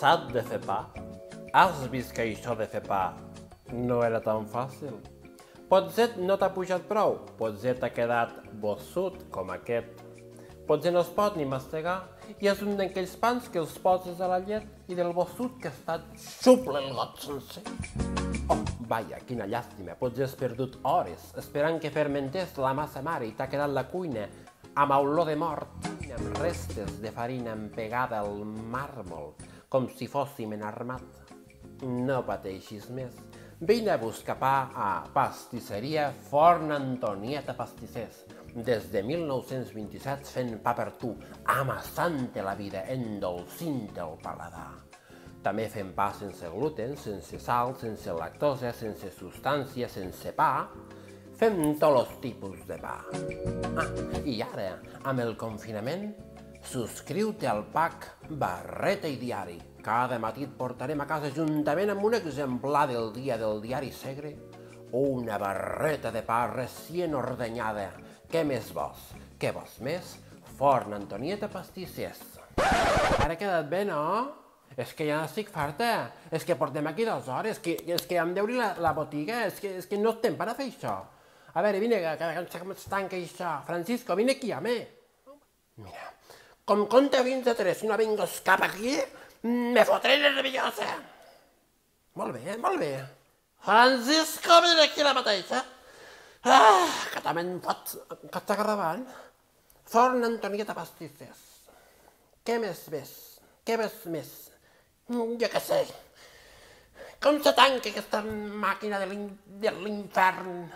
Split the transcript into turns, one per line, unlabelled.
cansat de fer pa? Has vist que això de fer pa no era tan fàcil? Potser no t'ha pujat prou, potser t'ha quedat bossut com aquest. Potser no es pot ni mastegar i és un d'aquells pans que els poses a la llet i del bossut que està xuple el got sencer. Oh, vaja, quina llàstima, potser has perdut hores esperant que fermentés la massa mare i t'ha quedat la cuina amb olor de mort, amb restes de farina empegada al màrmol, com si fóssim en armat. No pateixis més. Vine a buscar pa a Pastisseria Forn Antonieta Pastissers. Des de 1927 fent pa per tu, amassant-te la vida, endolcint el paladar. També fem pa sense gluten, sense sal, sense lactosa, sense substància, sense pa. Fem tots els tipus de pa. I ara, amb el confinament, subscriu-te al pack Barreta i Diari. Cada matí et portarem a casa juntament amb un exemplar del dia del diari Segre o una barreta de pa recient ordenyada. Què més vols? Què vols més? Forn Antonieta Pastissers. Ara ha quedat bé, no? És que ja estic farta. És que portem aquí 2 hores. És que hem d'obrir la botiga. És que no estem per a fer això. A veure, vine, que es tanca això. Francisco, vine aquí, home. Mira, com compta fins a 3, si no vingues cap aquí, me fotré nerviosa. Molt bé, molt bé. Francisco, vine aquí la mateixa. Que també em fots, que està gravant. Forn Antonieta Pastissers. Què més ves? Què ves més? Jo què sé. Com se tanca aquesta màquina de l'infern?